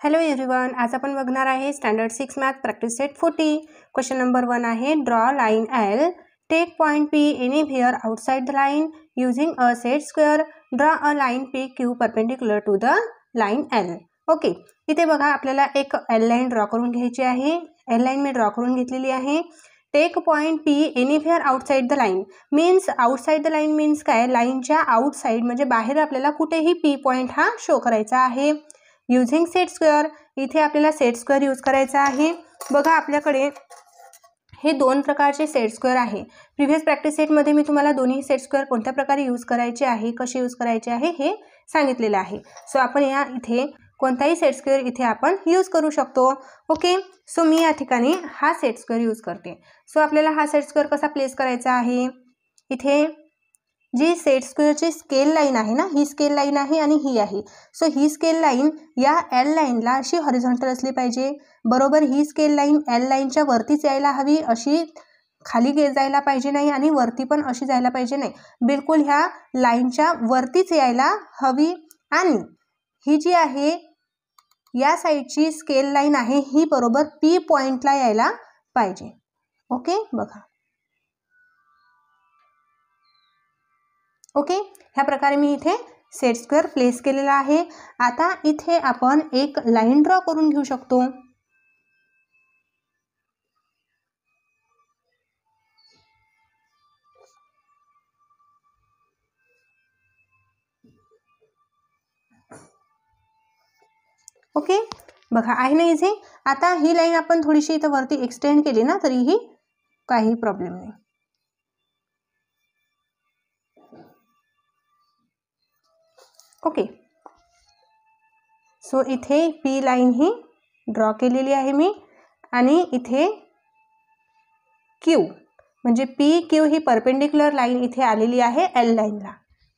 Hello everyone, आज आपण बघणार आहे standard 6 math practice set 40. Question number 1 आहे, draw line L, take point P anywhere outside the line using a set square, draw a line P Q perpendicular to the line L. Okay, इथे बघा आपल्याला एक L line draw करून घ्यायची आहे. L line मी draw करून घेतलेली आहे. Take point P anywhere outside the line means outside the line means काय, लाईनच्या आउटसाइड म्हणजे बाहेर आपल्याला कुठेही पी पॉइंट हा शो करायचा आहे. यूजिंग सेट स्क्वेअर, इथे आपल्याला सेट स्क्वेअर यूज करायचा आहे. बघा आपल्याकडे हे दोन प्रकारचे सेट स्क्वेअर आहे. प्रिव्हियस प्रॅक्टिस सेटमध्ये मी तुम्हाला दोन्ही सेट स्क्वेअर कोणत्या प्रकारे यूज करायचे आहे, कसे यूज करायचे आहे हे सांगितलेले आहे. सो आपण या इथे कोणताही सेट स्क्वेअर इथे आपण यूज करू शकतो. ओके, सो मी या ठिकाणी हा सेट स्क्वेअर यूज करते. सो आपल्याला हा सेट स्क्वेअर कसा प्लेस करायचा आहे, इथे जी सेट स्क्वेअरची स्केल लाईन आहे ना, ही स्केल लाईन आहे आणि ही आहे. सो ही स्केल लाईन या एल लाईनला अशी हॉरिझॉन्टल असली पाहिजे. बरोबर, ही स्केल लाईन एल लाईनच्या वरतीच यायला हवी, अशी खाली जायला पाहिजे नाही आणि वरती पण अशी जायला पाहिजे नाही, बिलकुल ह्या लाईनच्या वरतीच यायला हवी. आणि ही जी आहे या साईडची स्केल लाईन आहे ही बरोबर पी पॉइंटला यायला पाहिजे. ओके, बघा. ओके, ह्या प्रकारे मी इथे सेट स्क्वेअर प्लेस केलेला आहे. आता इथे आपण एक लाईन ड्रॉ करून घेऊ शकतो. ओके, बघा आहे ना इथे. आता ही लाईन आपण थोडीशी इथं वरती एक्सटेंड केली ना तरीही काही प्रॉब्लेम नाही. ओके, सो इथे पी लाईन ही ड्रॉ केलेली आहे मी आणि इथे क्यू म्हणजे पी क्यू ही परपेंडिक्युलर लाईन इथे आलेली आहे एल लाईनला.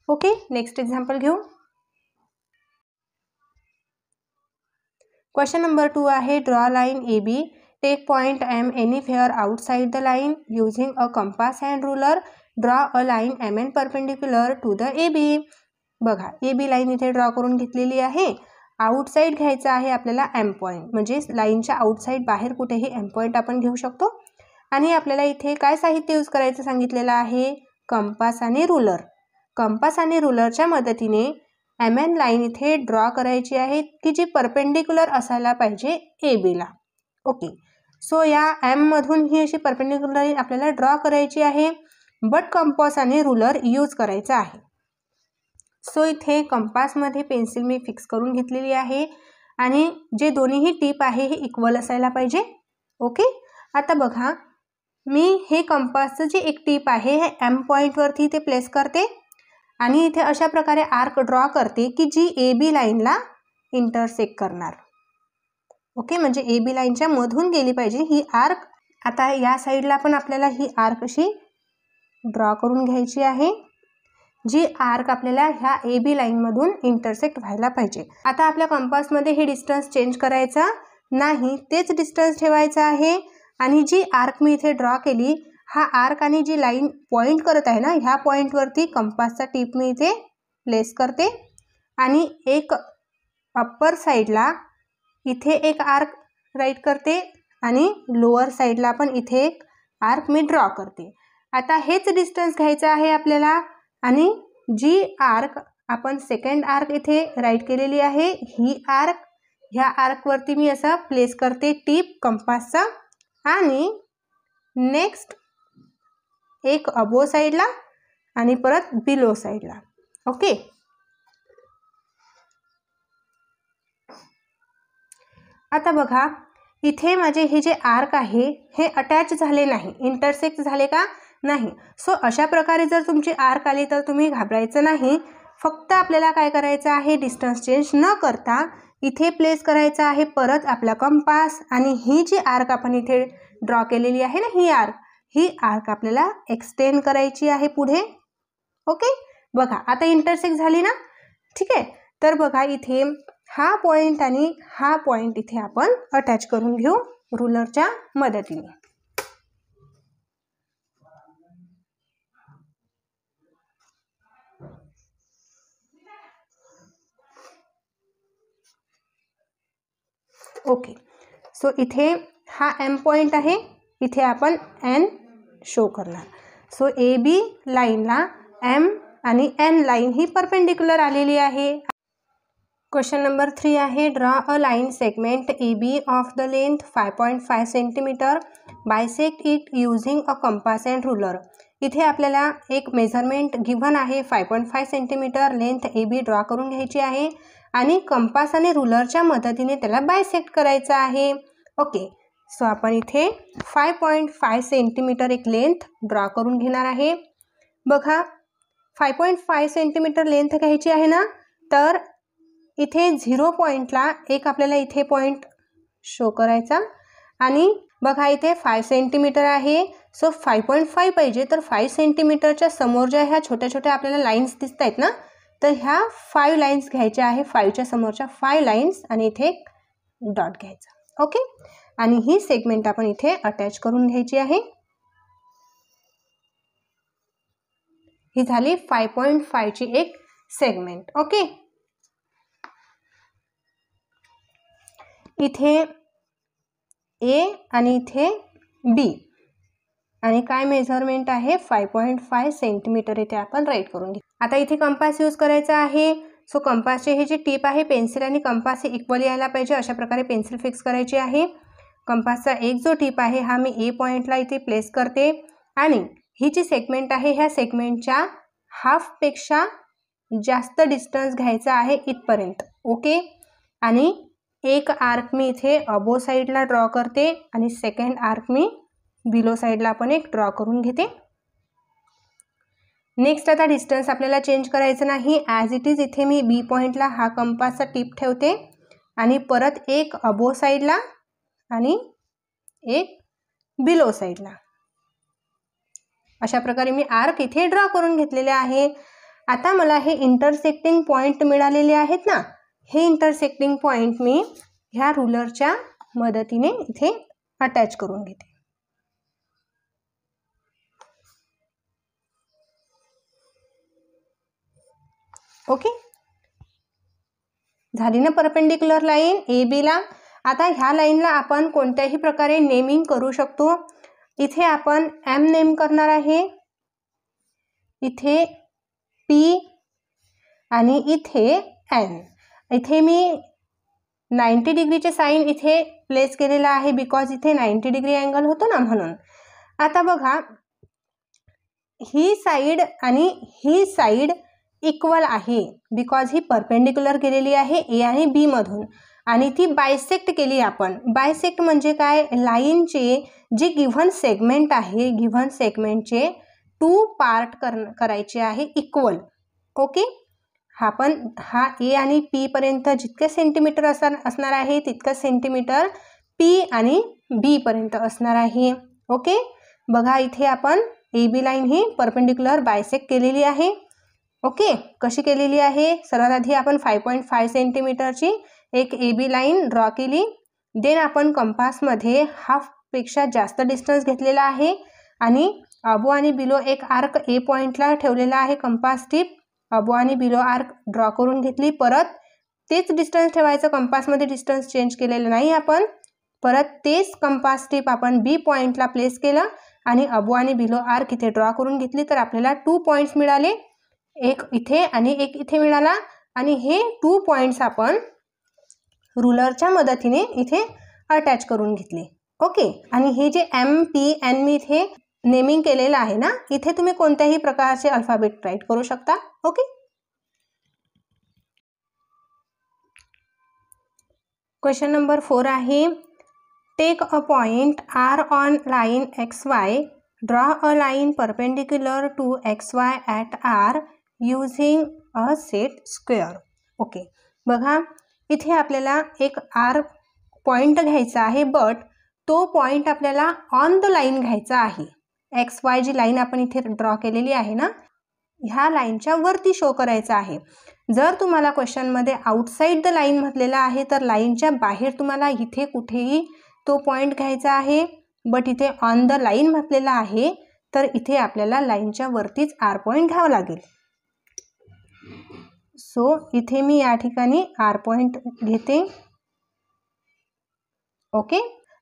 ओके, नेक्स्ट एक्झाम्पल घेऊ. क्वेश्चन नंबर 2 आहे, draw line A B, take point M anywhere outside the line using a compass and ruler, draw a line M N perpendicular to the A B. बघा, A B line इथे draw करून घेतलेली आहे. Outside घ्यायचा आहे आपल्याला M point, म्हणजे लाईनच्या आउटसाइड बाहेर कुठेही एम पॉईंट आपण घेऊ शकतो. आणि आपल्याला इथे काय साहित्य यूज करायचं सांगितलेलं आहे, कंपास आणि रुलर. कंपास आणि रुलरच्या मदतीने एम एन लाईन इथे ड्रॉ करायची आहे की जी परपेंडिक्युलर असायला पाहिजे ए बीला. ओके, सो या एम मधून ही अशी परपेंडिक्युलर लाईन आपल्याला ड्रॉ करायची आहे, बट कंपास आणि रुलर यूज करायचा आहे. सो इथे कंपासमध्ये पेन्सिल मी फिक्स करून घेतलेली आहे आणि जे दोन्हीही टीप आहे हे इक्वल असायला पाहिजे. ओके, आता बघा मी हे कंपासचं जे एक टीप आहे हे एम पॉईंटवरती इथे प्लेस करते आणि इथे अशा प्रकारे आर्क ड्रॉ करते की जी ए बी लाईनला इंटरसेक्ट करणार. ओके, म्हणजे ए बी लाईनच्या मधून गेली पाहिजे ही आर्क. आता या साईडला पण आपल्याला ही आर्क अशी ड्रॉ करून घ्यायची आहे, जी आर्क आपल्याला ह्या ए बी लाईनमधून इंटरसेक्ट व्हायला पाहिजे. आता आपल्या कंपासमध्ये हे डिस्टन्स चेंज करायचा नाही, तेच डिस्टन्स ठेवायचा आहे. आणि जी आर्क मी इथे ड्रॉ केली, हा आर्क आणि जी लाईन पॉइंट करत आहे ना, ह्या पॉईंटवरती कंपासचा टीप मी इथे प्लेस करते आणि एक अप्पर साईडला इथे एक आर्क राईट करते आणि लोअर साईडला पण इथे एक आर्क मी ड्रॉ करते. आता हेच डिस्टन्स घ्यायचं आहे आपल्याला आणि जी आर्क आपण सेकंड आर्क इथे राईट केलेली आहे, ही आर्क ह्या आर्कवरती मी असं प्लेस करते टीप कंपासचा आणि नेक्स्ट एक अबो साईडला आणि परत बिलो साईडला. ओके, आता बघा इथे माझे हे जे आर्क आहे हे अटॅच झाले नाही, इंटरसेक्ट झाले का नाही. सो अशा प्रकारे जर तुमची आर्क आली तर तुम्ही घाबरायचं नाही. फक्त आपल्याला काय करायचं आहे, डिस्टन्स चेंज न करता इथे प्लेस करायचा आहे परत आपला कंपास आणि ही जी आर्क आपण इथे ड्रॉ केलेली आहे ना, ही आर्क आपल्याला एक्सटेंड करायची आहे पुढे. ओके, बघा आता इंटरसेक्ट झाली ना. ठीक आहे, तर बघा इथे हा पॉईंट आणि हा पॉईंट इथे आपण अटॅच करून घेऊ रुलरच्या मदतीने. ओके, सो इथे हा एम पॉईंट आहे, इथे आपण एन शो करणार. सो ए बी लाईनला एम आणि एन लाईन ही परपेंडिक्युलर आलेली आहे. क्वेश्चन नंबर 3 आहे, draw a line segment A B of the length 5.5 centimetre, bisect it using a compass and ruler. इथे आपल्याला एक मेजरमेंट गिव्हन आहे, 5.5 centimetre length A B draw करून घ्यायची आहे आणि कंपास आणि रुलरच्या मदतीने त्याला बायसेक्ट करायचं आहे. ओके, सो आपण इथे 5.5 सेंटीमीटर एक लेंथ ड्रॉ करून घेणार आहे. बघा, 5.5 सेंटीमीटर लेंथ घ्यायची आहे ना, तर इथे 0 पॉईंटला एक आपल्याला इथे पॉईंट शो करायचा आणि बघा इथे 5 सेंटीमीटर आहे. सो 5.5 पाहिजे, तर 5 सेंटीमीटरच्या समोर ज्या ह्या छोट्या छोट्या आपल्याला लाईन्स दिसत आहेत ना, तर ह्या 5 लाईन्स घ्यायच्या आहे. 5च्या समोरच्या 5 लाईन्स आणि इथे एक डॉट घ्यायचा. ओके, आणि ही सेगमेंट आपण इथे अटॅच करून घ्यायची आहे. ही झाली 5.5 ची एक सेगमेंट. ओके, इथे ए आणि इथे बी आणि काय मेजरमेंट आहे 5.5 सेंटीमीटर इथे आपण राईट करून घेऊ. आता इथे कंपास यूज करायचा आहे. सो कंपासचे हे जी टीप आहे, पेन्सिल आणि कंपास हे इक्वल यायला पाहिजे, अशा प्रकारे पेन्सिल फिक्स करायची आहे. कंपासचा एक जो टीप आहे हा मी ए पॉईंटला इथे प्लेस करते आणि ही जी सेगमेंट आहे ह्या सेगमेंटच्या हाफपेक्षा जास्त डिस्टन्स घ्यायचा आहे इथपर्यंत. ओके, आणि एक आर्क मी इथे अबो साईडला ड्रॉ करते आणि सेकंड आर्क मी बिलो साईडला पण एक ड्रॉ करून घेते. नेक्स्ट आता डिस्टन्स आपल्याला चेंज करायचं नाही, ॲज इट इज इथे मी बी पॉईंटला हा कंपासचा टीप ठेवते आणि परत एक अबो साईडला आणि एक बिलो साईडला. अशा प्रकारे मी आर्क इथे ड्रॉ करून घेतलेले आहे. आता मला हे इंटरसेक्टिंग पॉईंट मिळालेले आहेत ना, हे इंटरसेक्टिंग पॉईंट मी ह्या रुलरच्या मदतीने इथे अटॅच करून घेते. ओके, झाली ना परपेंडिक्युलर लाईन ए बीला. आता ह्या लाईनला आपण कोणत्याही प्रकारे नेमिंग करू शकतो. इथे आपण एम नेम करणार आहे, इथे पी आणि इथे एन. इथे मी 90 डिग्रीचे साईन इथे प्लेस केलेला आहे, बिकॉज इथे 90 डिग्री अँगल होतो ना, म्हणून. आता बघा, ही साईड आणि ही साईड इक्वल आहे, बिकॉज ही परपेंडिक्युलर केलेली आहे ए आणि बी मधून आणि ती बायसेक्ट केली आपण. बायसेक्ट म्हणजे काय, लाईनचे जे गिव्हन सेगमेंट आहे, गिव्हन सेगमेंटचे 2 पार्ट करायचे आहे इक्वल. ओके, हा ए आणि पी पर्यंत जितके सेंटीमीटर असणार आहे तितकं सेंटीमीटर पी आणि बी पर्यंत असणार आहे. ओके, बघा इथे आपण ए बी लाईन ही परपेंडिक्युलर बायसेक्ट केलेली आहे. ओके, कशी केलेली आहे, सर्वात आधी आपण 5.5 सेंटीमीटरची एक ए बी लाईन ड्रॉ केली. देन आपण कंपासमध्ये हाफपेक्षा जास्त डिस्टन्स घेतलेला आहे आणि अबो आणि बिलो एक आर्क ए पॉईंटला ठेवलेला आहे. कंपास टीप अबो आणि बिलो आर्क ड्रॉ करून घेतली. परत तेच डिस्टन्स ठेवायचं, कंपासमध्ये डिस्टन्स चेंज केलेलं नाही आपण. परत तेच कंपास टीप आपण बी पॉईंटला प्लेस केलं आणि अबो आणि बिलो आर्क इथे ड्रॉ करून घेतली. तर आपल्याला 2 पॉईंट्स मिळाले, एक इथे आणि एक इथे मिळाला. आणि हे 2 पॉईंट्स आपण रुलरच्या मदतीने इथे अटॅच करून घेतले. ओके, आणि हे जे एम पी एन मी इथे नेमिंग केलेलं आहे ना, इथे तुम्ही कोणत्याही प्रकारचे अल्फाबेट राईट करू शकता. ओके, क्वेश्चन नंबर 4 आहे, take a point R on line X Y, draw a line perpendicular to X Y at R using a set square. Okay, बघा इथे आपल्याला एक आर पॉईंट घ्यायचा आहे, बट तो पॉईंट आपल्याला ऑन द लाईन घ्यायचा आहे. एक्स वाय जी लाईन आपण इथे ड्रॉ केलेली आहे ना, ह्या लाईनच्या वरती शो करायचा आहे. जर तुम्हाला क्वेश्चनमध्ये आउटसाइड द लाईन म्हटलेलं आहे, तर लाईनच्या बाहेर तुम्हाला इथे कुठेही तो पॉईंट घ्यायचा आहे. बट इथे ऑन द लाईन म्हटलेलं आहे, तर इथे आपल्याला लाईनच्या वरतीच आर पॉईंट घ्यावा लागेल. सो इथे मी या ठिकाणी आर पॉईंट घेते ओके,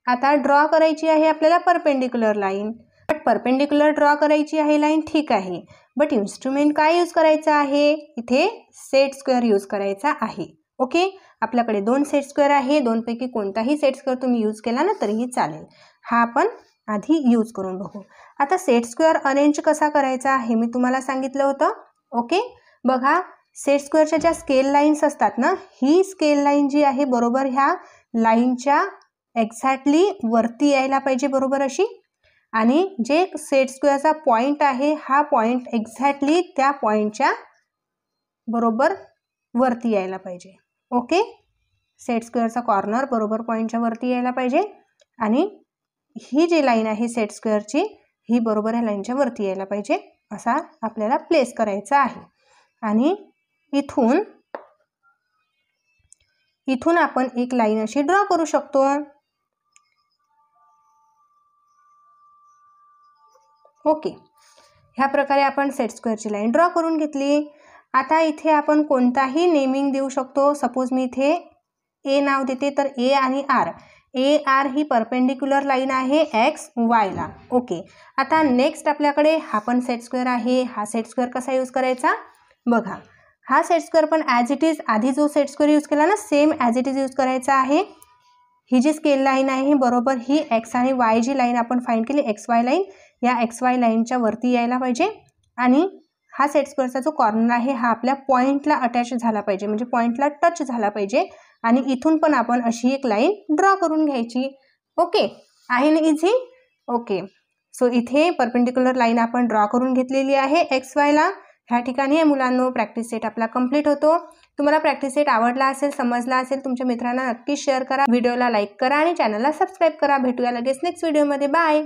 आता ड्रॉ करायची आहे आपल्याला perpendicular line. But perpendicular draw करायची आहे लाईन, ठीक आहे. बट इन्स्ट्रुमेंट काय यूज करायचं आहे, इथे सेट स्क्वेअर यूज करायचा आहे. ओके, आपल्याकडे 2 सेट स्क्वेअर आहे, दोनपैकी कोणताही सेट स्क्वेअर तुम्ही यूज केला ना तरीही चालेल. हा आपण आधी यूज करून बघू. आता सेट स्क्वेअर अरेंज कसा करायचा हे मी तुम्हाला सांगितलं होतं. ओके, बघा सेट स्क्वेअरच्या ज्या स्केल लाईन्स असतात ना, ही स्केल लाईन जी आहे बरोबर ह्या लाईनच्या एक्झॅक्टली वरती यायला पाहिजे, बरोबर अशी. आणि जे सेट स्क्वेअरचा पॉईंट आहे हा पॉईंट एक्झॅक्टली त्या पॉईंटच्या बरोबर वरती यायला पाहिजे. ओके, सेट स्क्वेअरचा कॉर्नर बरोबर पॉईंटच्या वरती यायला पाहिजे आणि ही जी लाईन आहे सेट स्क्वेअरची ही बरोबर ह्या लाईनच्या वरती यायला पाहिजे, असा आपल्याला प्लेस करायचा आहे. आणि इथून आपण एक लाईन अशी ड्रॉ करू शकतो. ओके, ह्या प्रकारे आपण सेट स्क्वेअरची लाईन ड्रॉ करून घेतली. आता इथे आपण कोणताही नेमिंग देऊ शकतो. सपोज मी इथे ए नाव देते, तर ए आणि आर, ए आर ही परपेंडिक्युलर लाईन आहे एक्स वायला. ओके, आता नेक्स्ट आपल्याकडे हा पण सेट स्क्वेअर आहे. हा सेट स्क्वेअर कसा यूज करायचा बघा. हा सेट स्क्वेअर पण ॲज इट इज आधी जो सेट स्क्वेअर यूज केला ना same as it is use करायचा आहे. ही जी स्केल लाईन आहे बरोबर ही एक्स आणि वाय जी लाईन आपण फाइंड केली एक्स वाय लाईन, या एक्स वाय लाईनच्या वरती यायला पाहिजे. आणि हा सेट स्क्वेअरचा जो कॉर्नर आहे हा आपल्या पॉईंटला अटॅच झाला पाहिजे, म्हणजे पॉईंटला टच झाला पाहिजे. आणि इथून पण आपण अशी एक लाईन ड्रॉ करून घ्यायची. ओके, आहे ना इझी. ओके, सो इथे परपेंडिक्युलर लाईन आपण ड्रॉ करून घेतलेली आहे एक्स वायला. ह्या ठिकाणी मुलांनो प्रॅक्टिस सेट आपला कंप्लीट होतो. तुम्हाला प्रॅक्टिस सेट आवडला असेल, समजला असेल, तुमच्या मित्रांना नक्की शेअर करा, व्हिडिओला लाईक करा आणि चॅनलला सबस्क्राईब करा. भेटूया लगेच नेक्स्ट व्हिडिओमध्ये. बाय.